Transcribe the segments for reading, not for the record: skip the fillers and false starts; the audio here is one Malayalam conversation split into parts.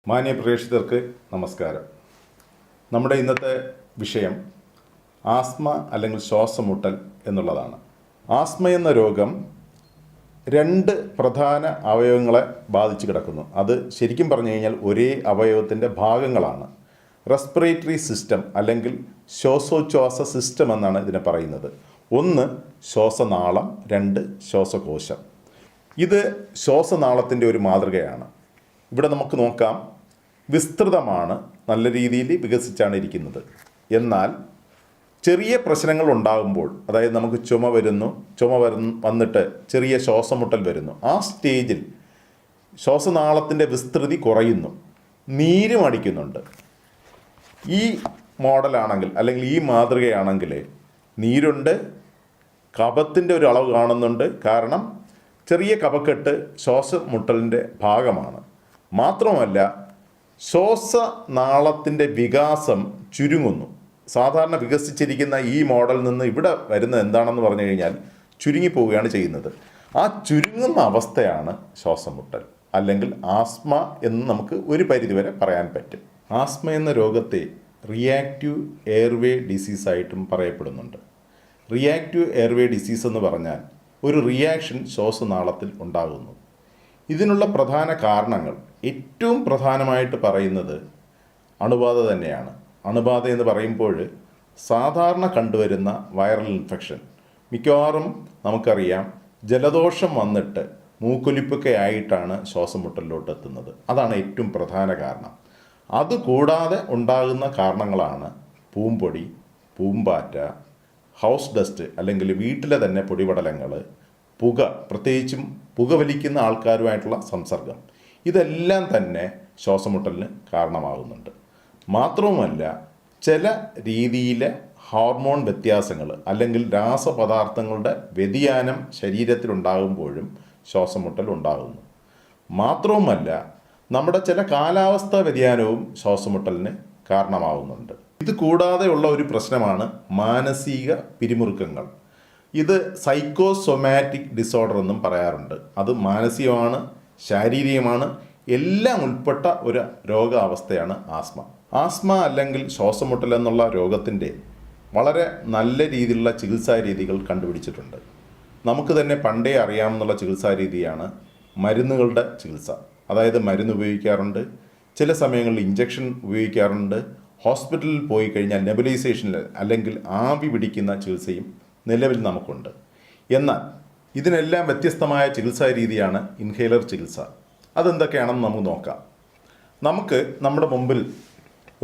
മാന്യ പ്രേക്ഷകർക്ക് നമസ്കാരം. നമ്മുടെ ഇന്നത്തെ വിഷയം ആസ്മ അല്ലെങ്കിൽ ശ്വാസമുട്ടൽ എന്നുള്ളതാണ്. ആസ്മ എന്ന രോഗം രണ്ട് പ്രധാന അവയവങ്ങളെ ബാധിച്ച് കിടക്കുന്നു. അത് ശരിക്കും പറഞ്ഞു കഴിഞ്ഞാൽ ഒരേ അവയവത്തിൻ്റെ ഭാഗങ്ങളാണ്. റെസ്പിറേറ്ററി സിസ്റ്റം അല്ലെങ്കിൽ ശ്വാസോച്ഛ്വാസ സിസ്റ്റം എന്നാണ് ഇതിനെ പറയുന്നത്. ഒന്ന് ശ്വാസനാളം, രണ്ട് ശ്വാസകോശം. ഇത് ശ്വാസനാളത്തിൻ്റെ ഒരു മാതൃകയാണ്. ഇവിടെ നമുക്ക് നോക്കാം, വിസ്തൃതമാണ്, നല്ല രീതിയിൽ വികസിച്ചാണ് ഇരിക്കുന്നത്. എന്നാൽ ചെറിയ പ്രശ്നങ്ങൾ ഉണ്ടാകുമ്പോൾ, അതായത് നമുക്ക് ചുമ വന്നിട്ട് ചെറിയ ശ്വാസമുട്ടൽ വരുന്നു, ആ സ്റ്റേജിൽ ശ്വാസനാളത്തിൻ്റെ വിസ്തൃതി കുറയുന്നു, നീരും അടിക്കുന്നുണ്ട്. ഈ മോഡലാണെങ്കിൽ അല്ലെങ്കിൽ ഈ മാതൃകയാണെങ്കിൽ നീരുണ്ട്, കഫത്തിൻ്റെ ഒരു അളവ് കാണുന്നുണ്ട്. കാരണം ചെറിയ കഫക്കെട്ട് ശ്വാസമുട്ടലിൻ്റെ ഭാഗമാണ്. മാത്രമല്ല ശ്വാസനാളത്തിൻ്റെ വികാസം ചുരുങ്ങുന്നു. സാധാരണ വികസിച്ചിരിക്കുന്ന ഈ മോഡലിൽ നിന്ന് ഇവിടെ വരുന്നത് എന്താണെന്ന് പറഞ്ഞു കഴിഞ്ഞാൽ ചുരുങ്ങിപ്പോവുകയാണ് ചെയ്യുന്നത്. ആ ചുരുങ്ങുന്ന അവസ്ഥയാണ് ശ്വാസമുട്ടൽ അല്ലെങ്കിൽ ആസ്മ എന്ന് നമുക്ക് ഒരു പരിധിവരെ പറയാൻ പറ്റും. ആസ്മ എന്ന രോഗത്തെ റിയാക്റ്റീവ് എയർവേ ഡിസീസായിട്ടും പറയപ്പെടുന്നുണ്ട്. റിയാക്റ്റീവ് എയർവേ ഡിസീസ് എന്ന് പറഞ്ഞാൽ ഒരു റിയാക്ഷൻ ശ്വാസനാളത്തിൽ ഉണ്ടാകുന്നു. ഇതിനുള്ള പ്രധാന കാരണങ്ങൾ ഏറ്റവും പ്രധാനമായിട്ട് പറയുന്നത് അണുബാധ തന്നെയാണ്. അണുബാധ എന്ന് പറയുമ്പോൾ സാധാരണ കണ്ടുവരുന്ന വൈറൽ ഇൻഫെക്ഷൻ, മിക്കവാറും നമുക്കറിയാം ജലദോഷം വന്നിട്ട് മൂക്കൊലിപ്പൊക്കെ ആയിട്ടാണ് ശ്വാസമുട്ടലിലോട്ട് എത്തുന്നത്. അതാണ് ഏറ്റവും പ്രധാന കാരണം. അതുകൂടാതെ ഉണ്ടാകുന്ന കാരണങ്ങളാണ് പൂമ്പൊടി, പൂമ്പാറ്റ, ഹൗസ് ഡസ്റ്റ് അല്ലെങ്കിൽ വീട്ടിലെ തന്നെ പൊടിപടലങ്ങൾ, പുക, പ്രത്യേകിച്ചും പുകവലിക്കുന്ന ആൾക്കാരുമായിട്ടുള്ള സംസർഗം, ഇതെല്ലാം തന്നെ ശ്വാസമുട്ടലിന് കാരണമാകുന്നുണ്ട്. മാത്രവുമല്ല ചില രീതിയിലെ ഹോർമോൺ വ്യത്യാസങ്ങൾ അല്ലെങ്കിൽ രാസപദാർത്ഥങ്ങളുടെ വ്യതിയാനം ശരീരത്തിലുണ്ടാകുമ്പോഴും ശ്വാസമുട്ടൽ ഉണ്ടാകുന്നു. മാത്രവുമല്ല നമ്മുടെ ചില കാലാവസ്ഥാ വ്യതിയാനവും ശ്വാസമുട്ടലിന് കാരണമാകുന്നുണ്ട്. ഇത് കൂടാതെയുള്ള ഒരു പ്രശ്നമാണ് മാനസിക പിരിമുറുക്കങ്ങൾ. ഇത് സൈക്കോസൊമാറ്റിക് ഡിസോർഡർ എന്നും പറയാറുണ്ട്. അത് മാനസികമാണ്, ശാരീരികമാണ്, എല്ലാം ഉൾപ്പെട്ട ഒരു രോഗാവസ്ഥയാണ് ആസ്മ. ആസ്മ അല്ലെങ്കിൽ ശ്വാസമുട്ടൽ എന്നുള്ള രോഗത്തിൻ്റെ വളരെ നല്ല രീതിയിലുള്ള ചികിത്സാ രീതികൾ കണ്ടുപിടിച്ചിട്ടുണ്ട്. നമുക്ക് തന്നെ പണ്ടേ അറിയാമെന്നുള്ള ചികിത്സാ രീതിയാണ് മരുന്നുകളുടെ ചികിത്സ. അതായത് മരുന്ന് ഉപയോഗിക്കാറുണ്ട്, ചില സമയങ്ങളിൽ ഇഞ്ചക്ഷൻ ഉപയോഗിക്കാറുണ്ട്, ഹോസ്പിറ്റലിൽ പോയി കഴിഞ്ഞാൽ നെബുലൈസേഷനിൽ അല്ലെങ്കിൽ ആവി പിടിക്കുന്ന ചികിത്സയും നിലവിൽ നമുക്കുണ്ട്. എന്നാൽ ഇതിനെല്ലാം വ്യത്യസ്തമായ ചികിത്സാ രീതിയാണ് ഇൻഹേലർ ചികിത്സ. അതെന്തൊക്കെയാണെന്ന് നമുക്ക് നോക്കാം. നമുക്ക് നമ്മുടെ മുമ്പിൽ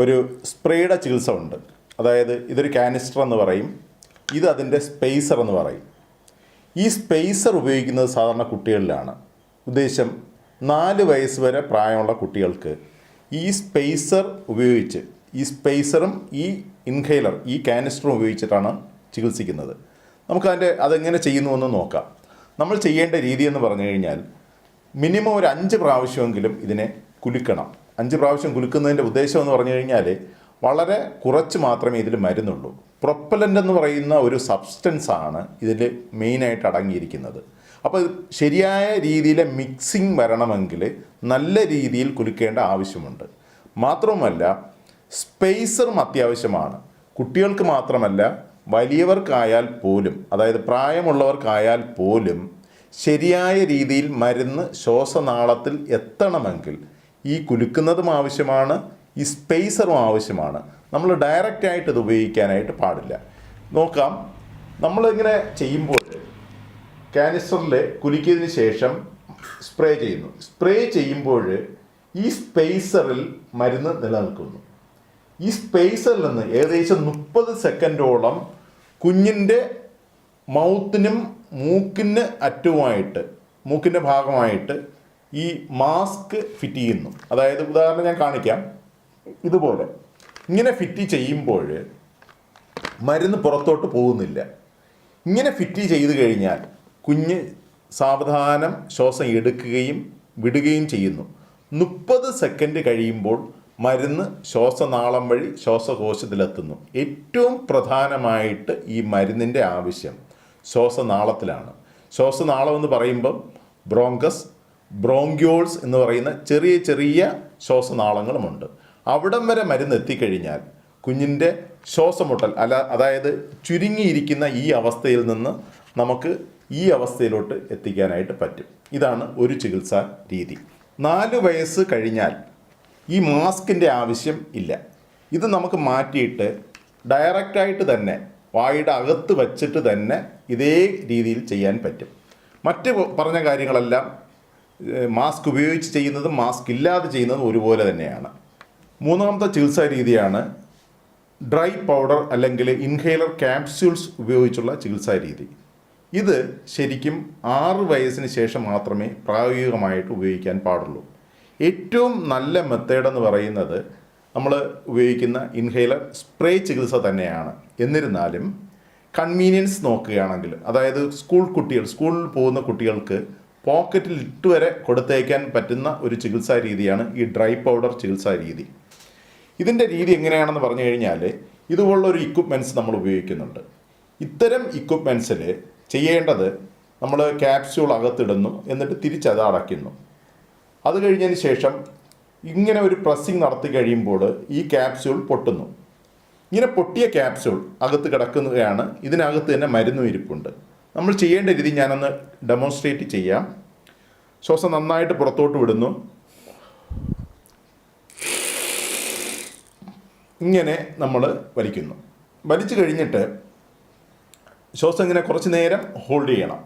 ഒരു സ്പ്രേയുടെ ചികിത്സ ഉണ്ട്. അതായത് ഇതൊരു കാനിസ്റ്റർ എന്ന് പറയും, ഇത് അതിൻ്റെ സ്പേസർ എന്ന് പറയും. ഈ സ്പേസർ ഉപയോഗിക്കുന്നത് സാധാരണ കുട്ടികളിലാണ്. ഉദ്ദേശം 4 വയസ്സ് വരെ പ്രായമുള്ള കുട്ടികൾക്ക് ഈ സ്പേസർ ഉപയോഗിച്ച്, ഈ സ്പേസറും ഈ ഇൻഹേലർ, ഈ കാനിസ്റ്ററും ഉപയോഗിച്ചിട്ടാണ് ചികിത്സിക്കുന്നത്. അതെങ്ങനെ ചെയ്യുന്നുവെന്ന് നോക്കാം. നമ്മൾ ചെയ്യേണ്ട രീതി എന്ന് പറഞ്ഞു കഴിഞ്ഞാൽ മിനിമം ഒരു 5 പ്രാവശ്യമെങ്കിലും ഇതിനെ കുലുക്കണം. 5 പ്രാവശ്യം കുലുക്കുന്നതിൻ്റെ ഉദ്ദേശം എന്ന് പറഞ്ഞു കഴിഞ്ഞാൽ വളരെ കുറച്ച് മാത്രമേ ഇതിൽ മരുന്നുള്ളൂ. പ്രൊപ്പലൻ്റ് എന്ന് പറയുന്ന ഒരു സബ്സ്റ്റൻസ് ആണ് ഇതിൽ മെയിനായിട്ട് അടങ്ങിയിരിക്കുന്നത്. അപ്പോൾ ശരിയായ രീതിയിലെ മിക്സിംഗ് വരണമെങ്കിൽ നല്ല രീതിയിൽ കുലുക്കേണ്ട ആവശ്യമുണ്ട്. മാത്രവുമല്ല സ്പേസറും അത്യാവശ്യമാണ്. കുട്ടികൾക്ക് മാത്രമല്ല, വലിയവർക്കായാൽ പോലും, അതായത് പ്രായമുള്ളവർക്കായാൽ പോലും ശരിയായ രീതിയിൽ മരുന്ന് ശ്വാസനാളത്തിൽ എത്തണമെങ്കിൽ ഈ കുലുക്കുന്നതും ആവശ്യമാണ്, ഈ സ്പേസറും ആവശ്യമാണ്. നമ്മൾ ഡയറക്റ്റായിട്ട് ഇത് ഉപയോഗിക്കാനായിട്ട് പാടില്ല. നോക്കാം, നമ്മളിങ്ങനെ ചെയ്യുമ്പോൾ കാനിസ്റ്ററിൽ കുലുക്കിയതിന് ശേഷം സ്പ്രേ ചെയ്യുന്നു. സ്പ്രേ ചെയ്യുമ്പോൾ ഈ സ്പേസറിൽ മരുന്ന് നിലനിൽക്കുന്നു. ഈ സ്പേസറിൽ നിന്ന് ഏകദേശം 30 സെക്കൻഡോളം കുഞ്ഞിൻ്റെ മൗത്തിനും മൂക്കിന് അറ്റവുമായിട്ട്, മൂക്കിൻ്റെ ഭാഗമായിട്ട് ഈ മാസ്ക് ഫിറ്റ് ചെയ്യുന്നു. അതായത് ഉദാഹരണം ഞാൻ കാണിക്കാം. ഇതുപോലെ ഇങ്ങനെ ഫിറ്റ് ചെയ്യുമ്പോൾ മരുന്ന് പുറത്തോട്ട് പോകുന്നില്ല. ഇങ്ങനെ ഫിറ്റ് ചെയ്ത് കഴിഞ്ഞാൽ കുഞ്ഞ് സാവധാനം ശ്വാസം എടുക്കുകയും വിടുകയും ചെയ്യുന്നു. 30 സെക്കൻഡ് കഴിയുമ്പോൾ മരുന്ന് ശ്വാസനാളം വഴി ശ്വാസകോശത്തിലെത്തുന്നു. ഏറ്റവും പ്രധാനമായിട്ട് ഈ മരുന്നിൻ്റെ ആവശ്യം ശ്വാസനാളത്തിലാണ്. ശ്വാസനാളം എന്ന് പറയുമ്പം ബ്രോങ്കസ്, ബ്രോങ്കിയോൾസ് എന്ന് പറയുന്ന ചെറിയ ചെറിയ ശ്വാസനാളങ്ങളുമുണ്ട്. അവിടം വരെ മരുന്ന് എത്തിക്കഴിഞ്ഞാൽ കുഞ്ഞിൻ്റെ ശ്വാസമുട്ടൽ അതായത് ചുരുങ്ങിയിരിക്കുന്ന ഈ അവസ്ഥയിൽ നിന്ന് നമുക്ക് ഈ അവസ്ഥയിലോട്ട് എത്തിക്കാനായിട്ട് പറ്റും. ഇതാണ് ഒരു ചികിത്സാ രീതി. 4 വയസ്സ് കഴിഞ്ഞാൽ ഈ മാസ്കിൻ്റെ ആവശ്യം ഇല്ല. ഇത് നമുക്ക് മാറ്റിയിട്ട് ഡയറക്റ്റായിട്ട് തന്നെ വായുടെ അകത്ത് വച്ചിട്ട് തന്നെ ഇതേ രീതിയിൽ ചെയ്യാൻ പറ്റും. മറ്റ് പറഞ്ഞ കാര്യങ്ങളെല്ലാം മാസ്ക് ഉപയോഗിച്ച് ചെയ്യുന്നതും മാസ്ക് ഇല്ലാതെ ചെയ്യുന്നതും ഒരുപോലെ തന്നെയാണ്. 3ാമത്തെ ചികിത്സാ രീതിയാണ് ഡ്രൈ പൗഡർ അല്ലെങ്കിൽ ഇൻഹേലർ ക്യാപ്സ്യൂൾസ് ഉപയോഗിച്ചുള്ള ചികിത്സാ രീതി. ഇത് ശരിക്കും 6 വയസ്സിന് ശേഷം മാത്രമേ പ്രായോഗികമായിട്ട് ഉപയോഗിക്കാൻ പാടുള്ളൂ. ഏറ്റവും നല്ല മെത്തേഡ് എന്ന് പറയുന്നത് നമ്മൾ ഉപയോഗിക്കുന്ന ഇൻഹേലർ സ്പ്രേ ചികിത്സ തന്നെയാണ്. എന്നിരുന്നാലും കൺവീനിയൻസ് നോക്കുകയാണെങ്കിൽ, അതായത് സ്കൂളിൽ പോകുന്ന കുട്ടികൾക്ക് പോക്കറ്റിൽ ഇട്ടുവരെ കൊടുത്തയക്കാൻ പറ്റുന്ന ഒരു ചികിത്സാ രീതിയാണ് ഈ ഡ്രൈ പൗഡർ ചികിത്സാ രീതി. ഇതിൻ്റെ രീതി എങ്ങനെയാണെന്ന് പറഞ്ഞു കഴിഞ്ഞാൽ, ഇതുപോലുള്ളൊരു ഇക്വിപ്മെൻറ്റ്സ് നമ്മൾ ഉപയോഗിക്കുന്നുണ്ട്. ഇത്തരം ഇക്വിപ്മെൻറ്റ്സിൽ ചെയ്യേണ്ടത്, നമ്മൾ ക്യാപ്സ്യൂൾ അകത്തിടുന്നു, എന്നിട്ട് തിരിച്ചത് അടയ്ക്കുന്നു. അത് കഴിഞ്ഞതിന് ശേഷം ഇങ്ങനെ ഒരു പ്രസ്സിങ് നടത്തി കഴിയുമ്പോൾ ഈ ക്യാപ്സ്യൂൾ പൊട്ടുന്നു. ഇങ്ങനെ പൊട്ടിയ ക്യാപ്സ്യൂൾ അകത്ത് കിടക്കുകയാണ്. ഇതിനകത്ത് തന്നെ മരുന്നും ഇരിപ്പുണ്ട്. നമ്മൾ ചെയ്യേണ്ട രീതി ഞാനൊന്ന് ഡെമോൺസ്ട്രേറ്റ് ചെയ്യാം. ശ്വാസം നന്നായിട്ട് പുറത്തോട്ട് വിടുന്നു. ഇങ്ങനെ നമ്മൾ വലിക്കുന്നു. വലിച്ചു കഴിഞ്ഞിട്ട് ശ്വാസം ഇങ്ങനെ കുറച്ച് നേരം ഹോൾഡ് ചെയ്യണം.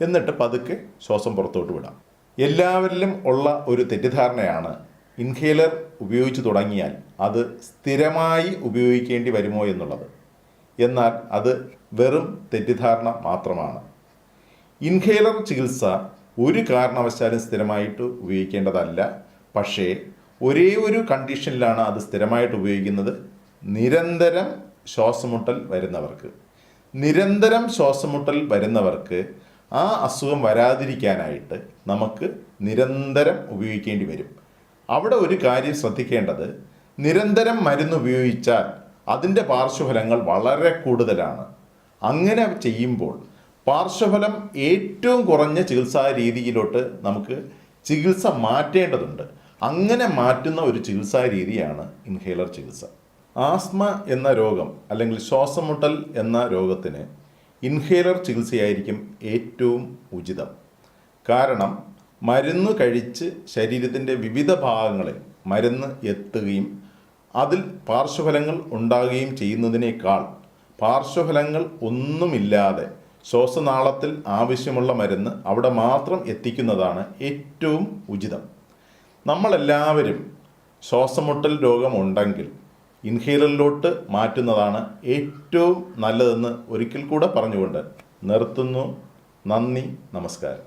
എന്നിട്ട് പതുക്കെ ശ്വാസം പുറത്തോട്ട് വിടാം. എല്ലാവരിലും ഉള്ള ഒരു തെറ്റിദ്ധാരണയാണ്, ഇൻഹേലർ ഉപയോഗിച്ച് തുടങ്ങിയാൽ അത് സ്ഥിരമായി ഉപയോഗിക്കേണ്ടി വരുമോ എന്നുള്ളത്. എന്നാൽ അത് വെറും തെറ്റിദ്ധാരണ മാത്രമാണ്. ഇൻഹേലർ ചികിത്സ ഒരു കാരണവശാലും സ്ഥിരമായിട്ട് ഉപയോഗിക്കേണ്ടതല്ല. പക്ഷേ ഒരേ ഒരു കണ്ടീഷനിലാണ് അത് സ്ഥിരമായിട്ട് ഉപയോഗിക്കുന്നത്. നിരന്തരം ശ്വാസമുട്ടൽ വരുന്നവർക്ക് ആ അസുഖം വരാതിരിക്കാനായിട്ട് നമുക്ക് നിരന്തരം ഉപയോഗിക്കേണ്ടി വരും. അവിടെ ഒരു കാര്യം ശ്രദ്ധിക്കേണ്ടത്, നിരന്തരം മരുന്ന് ഉപയോഗിച്ചാൽ അതിൻ്റെ പാർശ്വഫലങ്ങൾ വളരെ കൂടുതലാണ്. അങ്ങനെ ചെയ്യുമ്പോൾ പാർശ്വഫലം ഏറ്റവും കുറഞ്ഞ ചികിത്സാ രീതിയിലോട്ട് നമുക്ക് ചികിത്സ മാറ്റേണ്ടതുണ്ട്. അങ്ങനെ മാറ്റുന്ന ഒരു ചികിത്സാ രീതിയാണ് ഇൻഹേലർ ചികിത്സ. ആസ്മ എന്ന രോഗം അല്ലെങ്കിൽ ശ്വാസമുട്ടൽ എന്ന രോഗത്തിന് ഇൻഹേലർ ചികിത്സയായിരിക്കും ഏറ്റവും ഉചിതം. കാരണം മരുന്ന് കഴിച്ച് ശരീരത്തിൻ്റെ വിവിധ ഭാഗങ്ങളിൽ മരുന്ന് എത്തുകയും അതിൽ പാർശ്വഫലങ്ങൾ ഉണ്ടാകുകയും ചെയ്യുന്നതിനേക്കാൾ പാർശ്വഫലങ്ങൾ ഒന്നുമില്ലാതെ ശ്വാസനാളത്തിൽ ആവശ്യമുള്ള മരുന്ന് അവിടെ മാത്രം എത്തിക്കുന്നതാണ് ഏറ്റവും ഉചിതം. നമ്മളെല്ലാവരും ശ്വാസമുട്ടൽ രോഗമുണ്ടെങ്കിൽ ഇൻഹേലറിലോട്ട് മാറ്റുന്നതാണ് ഏറ്റവും നല്ലതെന്ന് ഒരിക്കൽ കൂടെ പറഞ്ഞുകൊണ്ട് നിർത്തുന്നു. നന്ദി, നമസ്കാരം.